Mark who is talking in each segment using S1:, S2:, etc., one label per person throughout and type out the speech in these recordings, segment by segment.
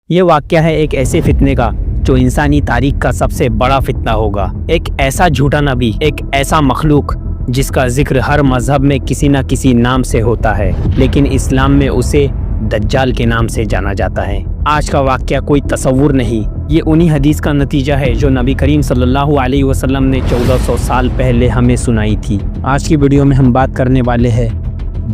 S1: یہ واقعہ ہے ایک ایسے فتنے کا جو انسانی تاریخ کا سب سے بڑا فتنہ ہوگا۔ ایک ایسا جھوٹا نبی، ایک ایسا مخلوق جس کا ذکر ہر مذہب میں کسی نہ کسی نام سے ہوتا ہے، لیکن اسلام میں اسے دجال کے نام سے جانا جاتا ہے۔ آج کا واقعہ کوئی تصور نہیں، یہ انہی حدیث کا نتیجہ ہے جو نبی کریم صلی اللہ علیہ وسلم نے 1400 سال پہلے ہمیں سنائی تھی۔ آج کی ویڈیو میں ہم بات کرنے والے ہیں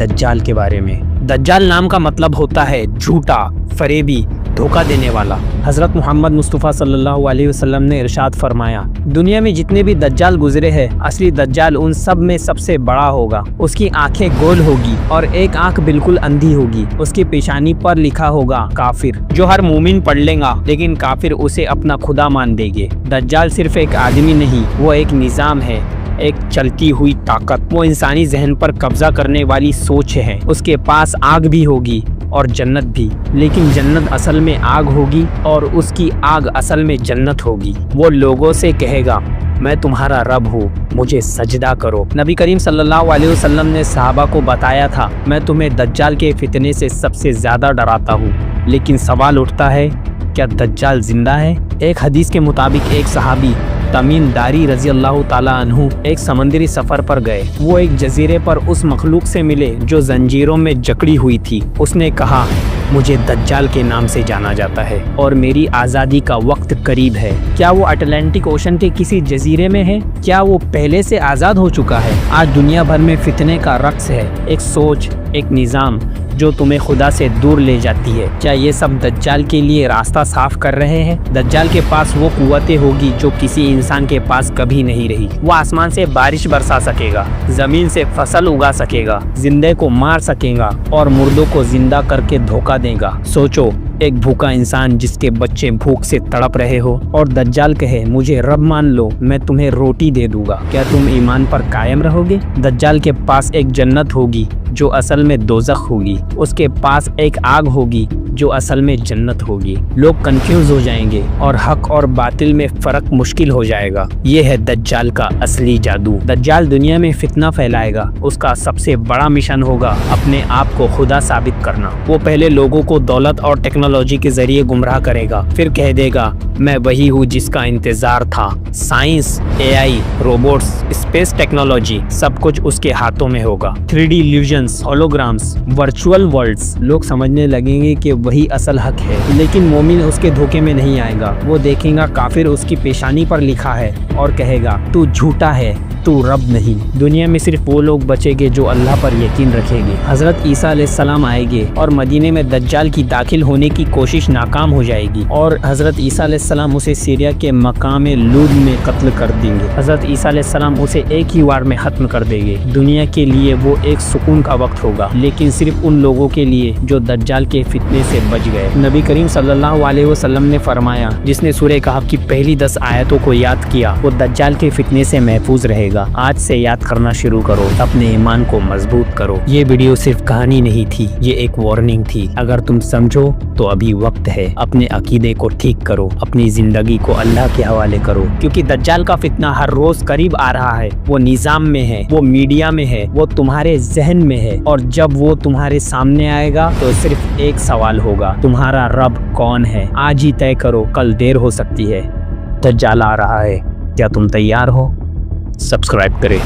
S1: دجال کے بارے میں۔ دجال نام کا مطلب ہوتا ہے جھوٹا، فریبی، دھوکہ دینے والا۔ حضرت محمد مصطفیٰ صلی اللہ علیہ وسلم نے ارشاد فرمایا، دنیا میں جتنے بھی دجال گزرے ہیں، اصلی دجال ان سب میں سب سے بڑا ہوگا۔ اس کی آنکھیں گول ہوگی اور ایک آنکھ بالکل اندھی ہوگی۔ اس کی پیشانی پر لکھا ہوگا کافر، جو ہر مومن پڑھ لے گا، لیکن کافر اسے اپنا خدا مان دے گے۔ دجال صرف ایک آدمی نہیں، وہ ایک نظام ہے، ایک چلتی ہوئی طاقت۔ وہ انسانی ذہن پر قبضہ کرنے والی سوچ ہے۔ اس کے پاس آگ بھی ہوگی اور جنت بھی، لیکن جنت اصل میں آگ ہوگی اور اس کی آگ اصل میں جنت ہوگی۔ وہ لوگوں سے کہے گا، میں تمہارا رب ہوں، مجھے سجدہ کرو۔ نبی کریم صلی اللہ علیہ وسلم نے صحابہ کو بتایا تھا، میں تمہیں دجال کے فتنے سے سب سے زیادہ ڈراتا ہوں۔ لیکن سوال اٹھتا ہے، کیا دجال زندہ ہے؟ ایک حدیث کے مطابق ایک صحابی تمیم داری رضی اللہ تعالیٰ عنہ ایک سمندری سفر پر گئے۔ وہ ایک جزیرے پر اس مخلوق سے ملے جو زنجیروں میں جکڑی ہوئی تھی۔ اس نے کہا، مجھے دجال کے نام سے جانا جاتا ہے اور میری آزادی کا وقت قریب ہے۔ کیا وہ اٹلانٹک اوشن کے کسی جزیرے میں ہے؟ کیا وہ پہلے سے آزاد ہو چکا ہے؟ آج دنیا بھر میں فتنے کا رقص ہے، ایک سوچ، ایک نظام جو تمہیں خدا سے دور لے جاتی ہے۔ کیا یہ سب دجال کے لیے راستہ صاف کر رہے ہیں؟ دجال کے پاس وہ قوتیں ہوگی جو کسی انسان کے پاس کبھی نہیں رہی۔ وہ آسمان سے بارش برسا سکے گا، زمین سے فصل اگا سکے گا، زندے کو مار سکے گا اور مردوں کو زندہ کر کے دھوکہ دے گا۔ سوچو، ایک بھوکا انسان جس کے بچے بھوک سے تڑپ رہے ہو اور دجال کہے، مجھے رب مان لو، میں تمہیں روٹی دے دوں گا۔ کیا تم ایمان پر قائم رہو گے؟ دجال کے پاس ایک جنت ہوگی جو اصل میں دوزخ ہوگی۔ اس کے پاس ایک آگ ہوگی جو اصل میں جنت ہوگی۔ لوگ کنفیوز ہو جائیں گے اور حق اور باطل میں فرق مشکل ہو جائے گا۔ یہ ہے دجال کا اصلی جادو۔ دجال دنیا میں فتنہ پھیلائے گا۔ اس کا سب سے بڑا مشن ہوگا اپنے آپ کو خدا ثابت کرنا۔ وہ پہلے لوگوں کو دولت اور ٹیکنالوجی کے ذریعے گمراہ کرے گا، پھر کہہ دے گا، میں وہی ہوں جس کا انتظار تھا۔ سائنس، اے آئی، روبوٹس، اسپیس ٹیکنالوجی، سب کچھ اس کے ہاتھوں میں ہوگا۔ 3D illusions، ہولوگرامز، virtual worlds. لوگ سمجھنے لگیں گے کہ وہی اصل حق ہے، لیکن مومن اس کے دھوکے میں نہیں آئے گا۔ وہ دیکھے گا کافر اس کی پیشانی پر لکھا ہے اور کہے گا، تو جھوٹا ہے، تو رب نہیں۔ دنیا میں صرف وہ لوگ بچیں گے جو اللہ پر یقین رکھیں گے۔ حضرت عیسیٰ علیہ السلام آئیں گے اور مدینے میں دجال کی داخل ہونے کی کوشش ناکام ہو جائے گی اور حضرت عیسیٰ علیہ السلام اسے سیریا کے مقام لود میں قتل کر دیں گے۔ حضرت عیسیٰ علیہ السلام اسے ایک ہی وار میں ختم کر دیں گے۔ دنیا کے لیے وہ ایک سکون کا وقت ہوگا، لیکن صرف ان لوگوں کے لیے جو دجال کے فتنے سے بچ گئے۔ نبی کریم صلی اللہ علیہ وسلم نے فرمایا، جس نے سورہ کہف کی پہلی 10 آیتوں کو یاد کیا، وہ دجال کے فتنے سے محفوظ رہے گا۔ آج سے یاد کرنا شروع کرو، اپنے ایمان کو مضبوط کرو۔ یہ ویڈیو صرف کہانی نہیں تھی، یہ ایک وارننگ تھی۔ اگر تم سمجھو تو ابھی وقت ہے، اپنے عقیدے کو ٹھیک کرو، اپنی زندگی کو اللہ کے حوالے کرو، کیونکہ دجال کا فتنہ ہر روز قریب آ رہا ہے۔ وہ نظام میں ہے، وہ میڈیا میں ہے، وہ تمہارے ذہن میں ہے، اور جب وہ تمہارے سامنے آئے گا تو صرف ایک سوال ہوگا، تمہارا رب کون ہے؟ آج ہی طے کرو، کل دیر ہو سکتی ہے۔ دجال آ رہا ہے، کیا تم تیار ہو؟ سبسکرائب کریں۔